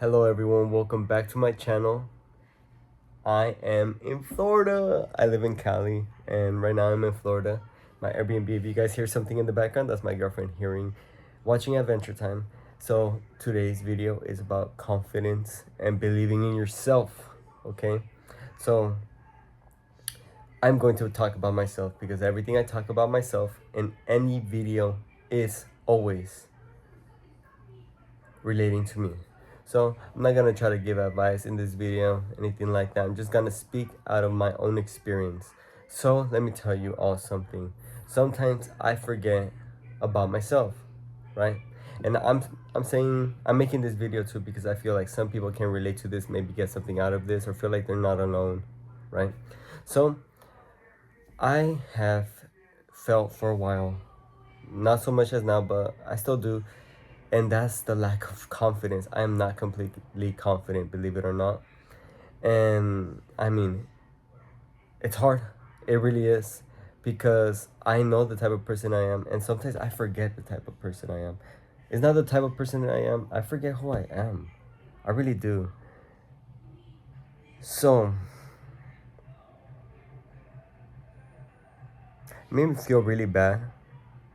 Hello everyone, welcome back to my channel. I am in Florida. I live in Cali and right now I'm in Florida. My Airbnb, if you guys hear something in the background, that's my girlfriend watching Adventure Time. So today's video is about confidence and believing in yourself, okay? So I'm going to talk about myself because everything I talk about myself in any video is always relating to me. So I'm not gonna try to give advice in this video, anything like that. I'm just gonna speak out of my own experience. So let me tell you all something. Sometimes I forget about myself, right? And I'm making this video too because I feel like some people can relate to this, maybe get something out of this or feel like they're not alone, right? So I have felt for a while, not so much as now, but I still do, and that's the lack of confidence. I am not completely confident, believe it or not. And I mean, it's hard. It really is, because I know the type of person I am, and sometimes I forget the type of person I am. It's not the type of person that I am, I forget who I am. I really do. So it made me feel really bad,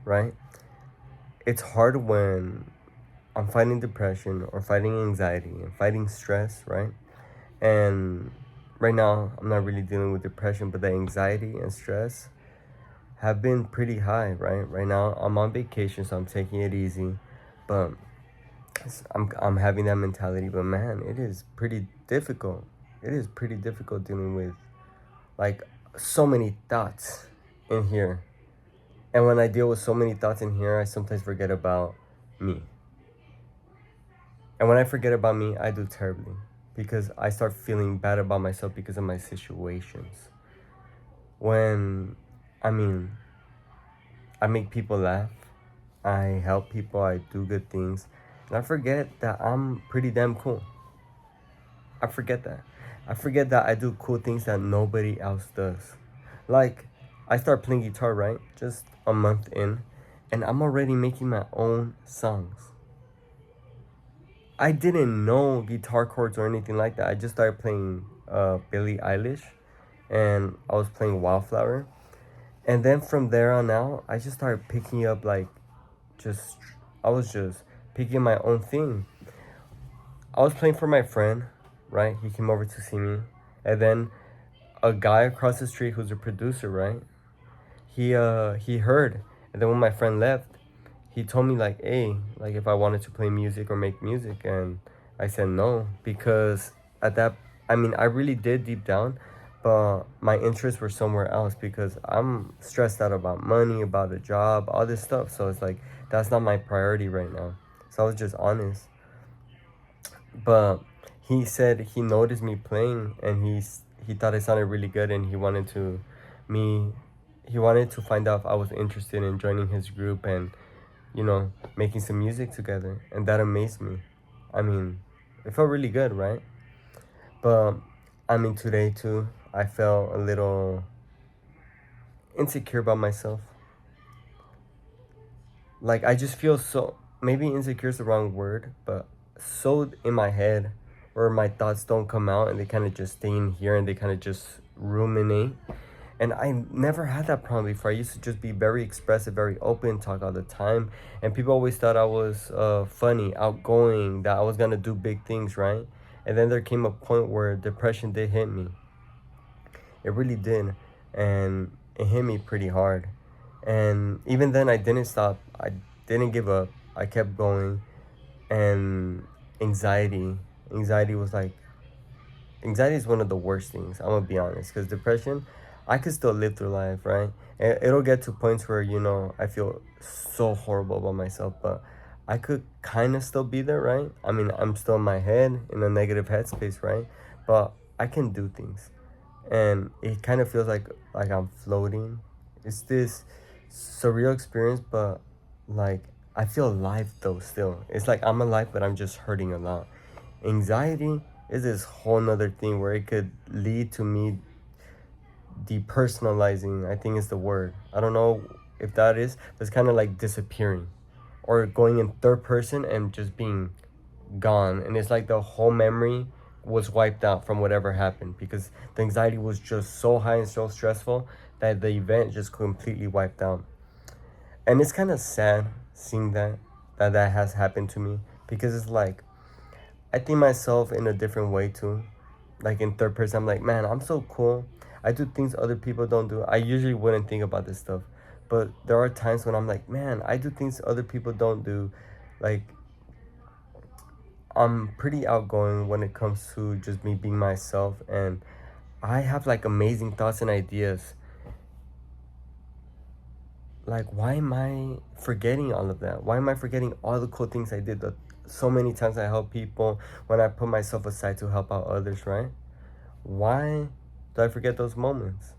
right? It's hard when I'm fighting depression or fighting anxiety and fighting stress, right? And right now, I'm not really dealing with depression, but the anxiety and stress have been pretty high, right? Right now, I'm on vacation, so I'm taking it easy, but I'm having that mentality. But man, it is pretty difficult. It is pretty difficult dealing with like so many thoughts in here. And when I deal with so many thoughts in here, I sometimes forget about me. And when I forget about me, I do terribly because I start feeling bad about myself because of my situations. When, I mean, I make people laugh, I help people, I do good things, and I forget that I'm pretty damn cool. I forget that. I forget that I do cool things that nobody else does. Like, I start playing guitar, right? Just a month in, and I'm already making my own songs. I didn't know guitar chords or anything like that. I just started playing Billie Eilish, and I was playing Wildflower. And then from there on out, I just started picking up just, I was just picking my own thing. I was playing for my friend, right? He came over to see me. And then a guy across the street who's a producer, right? He heard. And then when my friend left, he told me like, hey, like if I wanted to play music or make music, and I said no, because at that, I mean, I really did deep down, but my interests were somewhere else because I'm stressed out about money, about a job, all this stuff. So it's like that's not my priority right now. So I was just honest. But he said he noticed me playing, and he thought it sounded really good, and me he wanted to find out if I was interested in joining his group and making some music together. And that amazed me. I mean, it felt really good, right? But I mean, today too, I felt a little insecure about myself. Like, I just feel so, maybe insecure is the wrong word, but so in my head where my thoughts don't come out and they kind of just stay in here and they kind of just ruminate. And I never had that problem before. I used to just be very expressive, very open, talk all the time. And people always thought I was funny, outgoing, that I was going to do big things, right? And then there came a point where depression did hit me. It really did. And it hit me pretty hard. And even then, I didn't stop. I didn't give up. I kept going. And anxiety was like, anxiety is one of the worst things, I'm gonna be honest, because depression, I could still live through life, right? And it'll get to points where I feel so horrible about myself, but I could kind of still be there, right? I mean, I'm still in my head, in a negative headspace, right? But I can do things, and it kind of feels like I'm floating. It's this surreal experience, but like I feel alive though still. It's like I'm alive, but I'm just hurting a lot. Anxiety is this whole nother thing where it could lead to me depersonalizing, I think is the word. I don't know if that is, but it's kind of like disappearing or going in third person and just being gone, and it's like the whole memory was wiped out from whatever happened, because the anxiety was just so high and so stressful that the event just completely wiped out. And it's kind of sad seeing that has happened to me, because it's like I think myself in a different way too. Like in third person, I'm like, man, I'm so cool. I do things other people don't do. I usually wouldn't think about this stuff, but there are times when I'm like, man, I do things other people don't do. Like, I'm pretty outgoing when it comes to just me being myself, and I have like amazing thoughts and ideas. Like, why am I forgetting all of that? Why am I forgetting all the cool things I did? So many times I help people, when I put myself aside to help out others, right? Why do I forget those moments?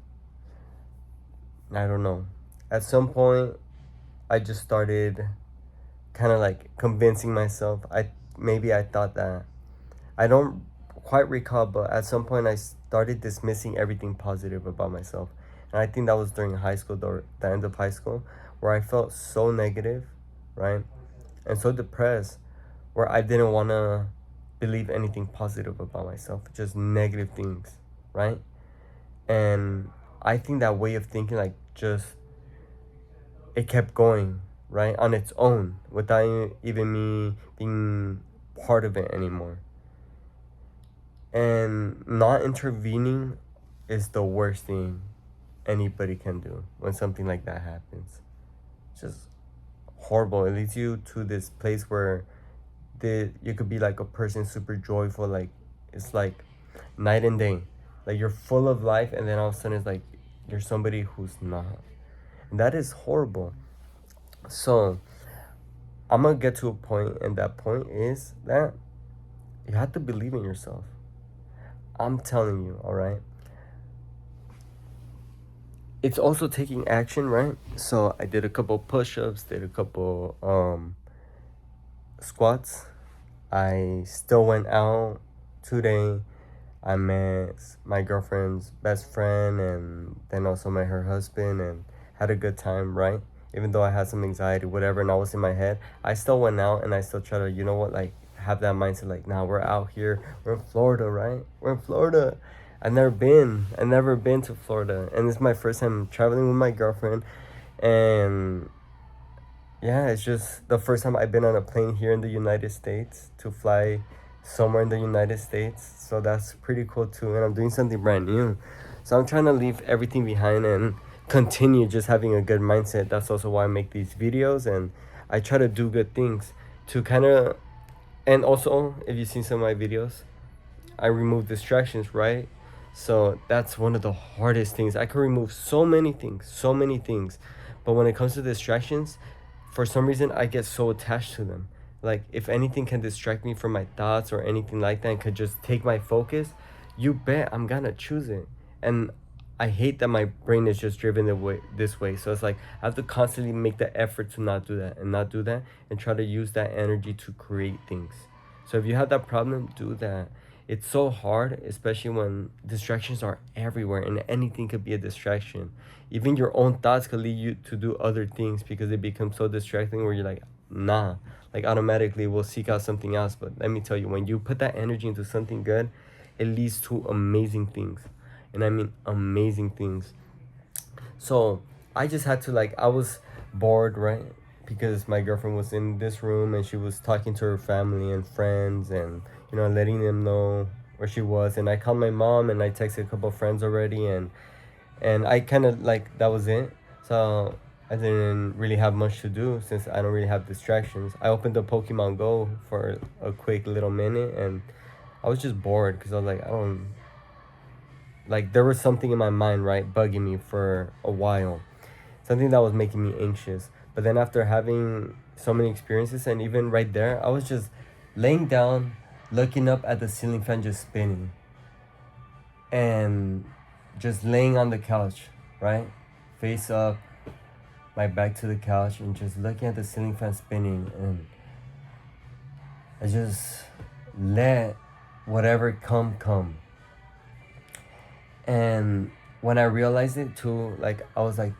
I don't know. At some point, I just started kind of like convincing myself. Maybe I thought that, I don't quite recall, but at some point I started dismissing everything positive about myself. And I think that was during high school, the end of high school, where I felt so negative, right? And so depressed, where I didn't want to believe anything positive about myself, just negative things, right? And I think that way of thinking, like, just, it kept going, right, on its own, without even me being part of it anymore. And not intervening is the worst thing anybody can do when something like that happens. It's just horrible. It leads you to this place where you could be like a person super joyful, like it's like night and day. Like you're full of life, and then all of a sudden it's like you're somebody who's not. And that is horrible. So I'm gonna get to a point, and that point is that you have to believe in yourself. I'm telling you, all right? It's also taking action, right? So I did a couple push-ups, did a couple squats. I still went out today. I met my girlfriend's best friend, and then also met her husband, and had a good time, right? Even though I had some anxiety, whatever, and I was in my head, I still went out, and I still try to, you know what, like, have that mindset, like, nah, we're out here. We're in Florida, right? We're in Florida. I've never been to Florida, and it's my first time traveling with my girlfriend, and yeah, it's just the first time I've been on a plane here in the United States to fly somewhere in the United States. So that's pretty cool too. And I'm doing something brand new. So I'm trying to leave everything behind and continue just having a good mindset. That's also why I make these videos, and I try to do good things to kind of, and also, if you've seen some of my videos, I remove distractions, right? So that's one of the hardest things. I can remove so many things. But when it comes to distractions, for some reason, I get so attached to them. Like, if anything can distract me from my thoughts or anything like that and could just take my focus, you bet I'm gonna choose it. And I hate that my brain is just driven this way. So it's like I have to constantly make the effort to not do that and not do that, and try to use that energy to create things. So if you have that problem, do that. It's so hard, especially when distractions are everywhere, and anything could be a distraction. Even your own thoughts could lead you to do other things because they become so distracting where you're like, nah, like automatically we'll seek out something else. But let me tell you, when you put that energy into something good, it leads to amazing things. And I mean amazing things. So I just had to, like, I was bored, right? Because my girlfriend was in this room and she was talking to her family and friends, and, you know, letting them know where she was. And I called my mom, and I texted a couple of friends already, and I kind of, like, that was it. So I didn't really have much to do since I don't really have distractions. I opened the Pokemon Go for a quick little minute, and I was just bored because I was like, I don't, like, there was something in my mind, right, bugging me for a while, something that was making me anxious. But then after having so many experiences, and even right there, I was just laying down, looking up at the ceiling fan just spinning, and just laying on the couch, right, face up, my back to the couch, and just looking at the ceiling fan spinning. And I just let whatever come. And when I realized it too, like, I was like,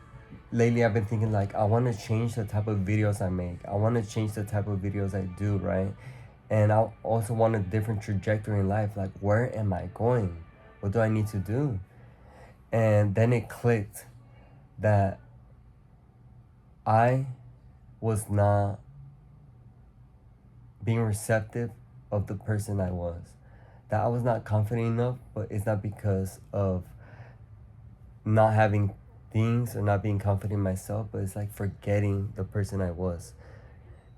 lately I've been thinking, like, I want to change the type of videos I make. I want to change the type of videos I do, right? And I also want a different trajectory in life. Like, where am I going? What do I need to do? And then it clicked that I was not being receptive of the person I was. That I was not confident enough, but it's not because of not having things or not being confident in myself, but it's like forgetting the person I was.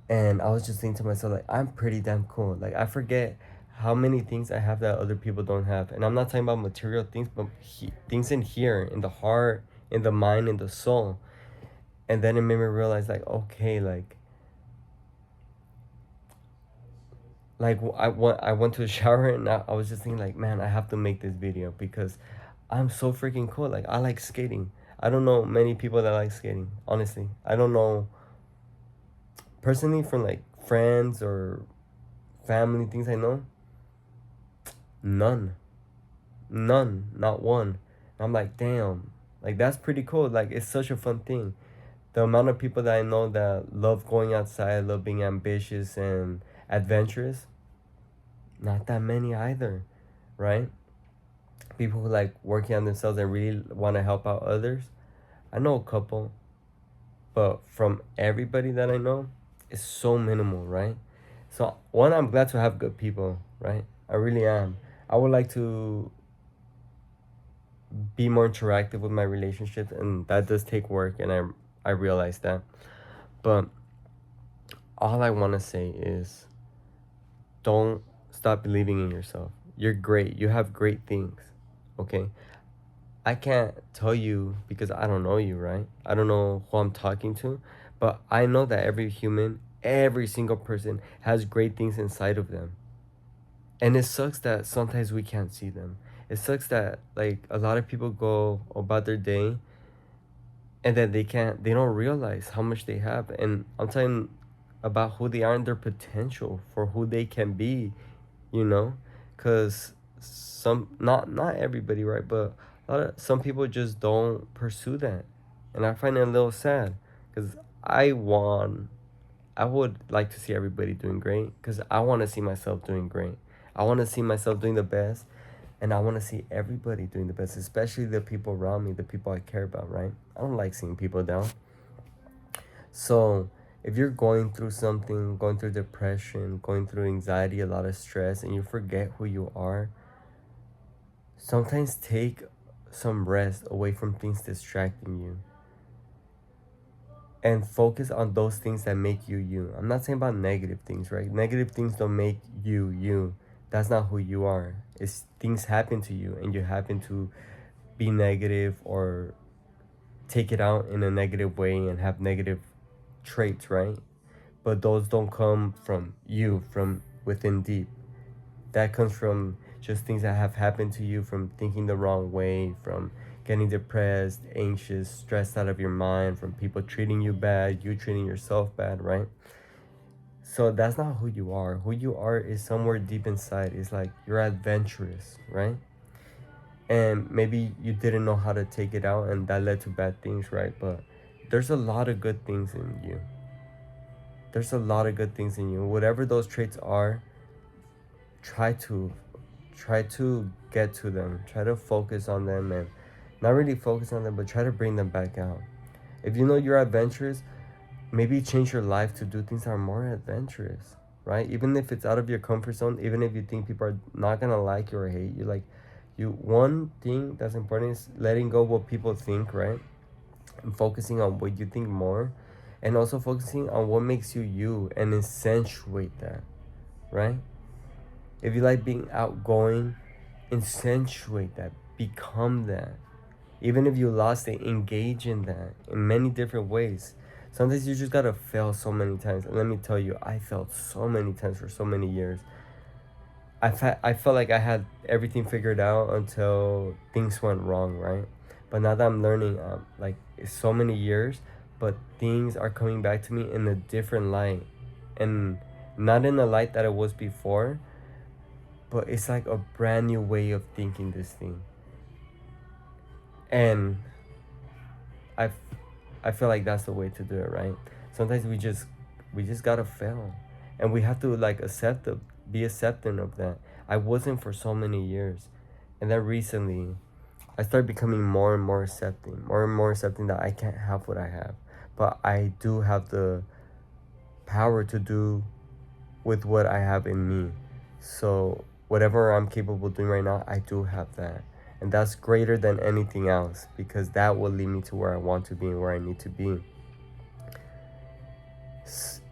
And I was just thinking to myself, like, I'm pretty damn cool. Like, I forget how many things I have that other people don't have. And I'm not talking about material things, but things in here, in the heart, in the mind, in the soul. And then it made me realize, like, okay, I went to a shower and I was just thinking, like, man, I have to make this video because I'm so freaking cool. Like, I like skating. I don't know many people that like skating, honestly. I don't know personally from like friends or family things I know. None. None. Not one. And I'm like, damn. Like, that's pretty cool. Like, it's such a fun thing. The amount of people that I know that love going outside, love being ambitious and adventurous, not that many either, right? People who like working on themselves and really want to help out others. I know a couple, but from everybody that I know, it's so minimal, right? So one, I'm glad to have good people, right? I really am. I would like to be more interactive with my relationships, and that does take work, and I realize that. But all I want to say is don't stop believing in yourself. You're great. You have great things. Okay? I can't tell you because I don't know you, right? I don't know who I'm talking to, but I know that every human, every single person has great things inside of them. And it sucks that sometimes we can't see them. It sucks that like a lot of people go about their day and that they don't realize how much they have. And I'm talking about who they are and their potential for who they can be, you know? Cuz not everybody, right? But some people just don't pursue that. And I find it a little sad cuz I want I would like to see everybody doing great because I want to see myself doing great. I want to see myself doing the best, and I want to see everybody doing the best, especially the people around me, the people I care about, right? I don't like seeing people down. So, if you're going through something, going through depression, going through anxiety, a lot of stress, and you forget who you are, sometimes take some rest away from things distracting you and focus on those things that make you you. I'm not saying about negative things, right? Negative things don't make you you. That's not who you are. It's things happen to you and you happen to be negative or take it out in a negative way and have negative traits, right? But those don't come from you, from within deep. That comes from just things that have happened to you, from thinking the wrong way, from getting depressed, anxious, stressed out of your mind, from people treating you bad, you treating yourself bad, right? So that's not who you are. Who you are is somewhere deep inside. It's like you're adventurous, right? And maybe you didn't know how to take it out and that led to bad things, right? But there's a lot of good things in you. There's a lot of good things in you. Whatever those traits are, try to get to them. Try to focus on them and not really focus on them, but try to bring them back out. If you know you're adventurous, maybe change your life to do things that are more adventurous, right? Even if it's out of your comfort zone, even if you think people are not gonna like you or hate you, like you one thing that's important is letting go of what people think, right? And focusing on what you think more and also focusing on what makes you you and accentuate that, right? If you like being outgoing, accentuate that, become that. Even if you lost it, engage in that in many different ways. Sometimes you just gotta fail so many times. And let me tell you, I failed so many times for so many years. I felt like I had everything figured out until things went wrong, right? But now that I'm learning, like it's so many years, but things are coming back to me in a different light, and not in the light that it was before, but it's like a brand new way of thinking this thing. And I, I feel like that's the way to do it, right? Sometimes we just gotta fail, And we have to like be accepting of that. I wasn't for so many years. And then recently I started becoming more and more accepting that I can't have what I have. But I do have the power to do with what I have in me. So whatever I'm capable of doing right now, I do have that. And that's greater than anything else, because that will lead me to where I want to be and where I need to be.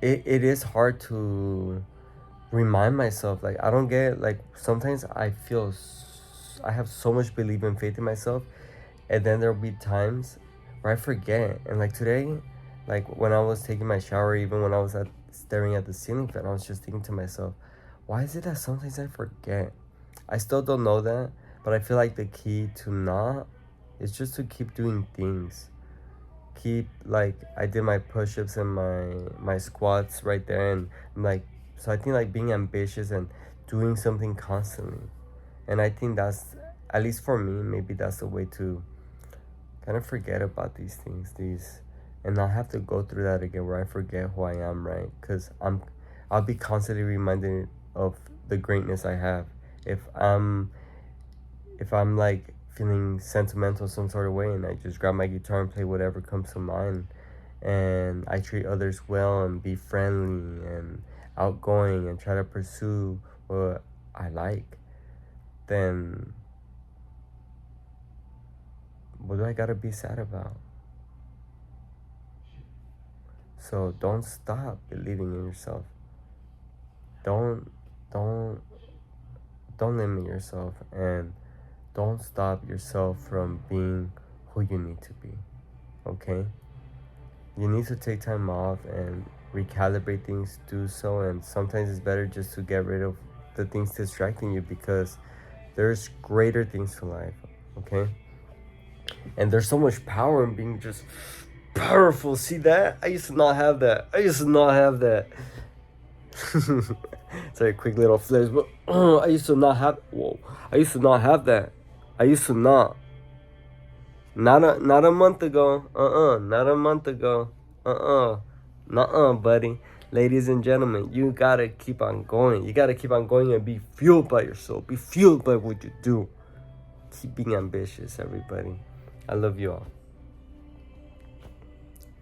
It is hard to remind myself, like, I don't get, like, sometimes I feel I have so much belief and faith in myself, and then there'll be times where I forget. And like today, like when I was taking my shower, even when I was staring at the ceiling fan, I was just thinking to myself, why is it that sometimes I forget? I still don't know that, but I feel like the key to not is just to keep doing things. Keep, like, I did my push-ups and my squats right there, and I'm like, so I think like being ambitious and doing something constantly. And I think that's, at least for me, maybe that's the way to kind of forget about these things, and not have to go through that again where I forget who I am, right? Because I'll be constantly reminded of the greatness I have. If I'm like feeling sentimental some sort of way, and I just grab my guitar and play whatever comes to mind, and I treat others well and be friendly and outgoing and try to pursue what I like, then what do I gotta be sad about? So don't stop believing in yourself. Don't don't don't limit yourself, and don't stop yourself from being who you need to be. Okay? You need to take time off and recalibrate things, do so, and sometimes it's better just to get rid of the things distracting you, because there's greater things to life. Okay? And there's so much power in being just powerful. See that? I used to not have that. Sorry, quick little flares, but I used to not have. Whoa, I used to not have that. I used to not. Not a month ago. Not a month ago. Nuh-uh, buddy. Ladies and gentlemen, you gotta keep on going. You gotta keep on going and be fueled by yourself. Be fueled by what you do. Keep being ambitious, everybody. I love you all.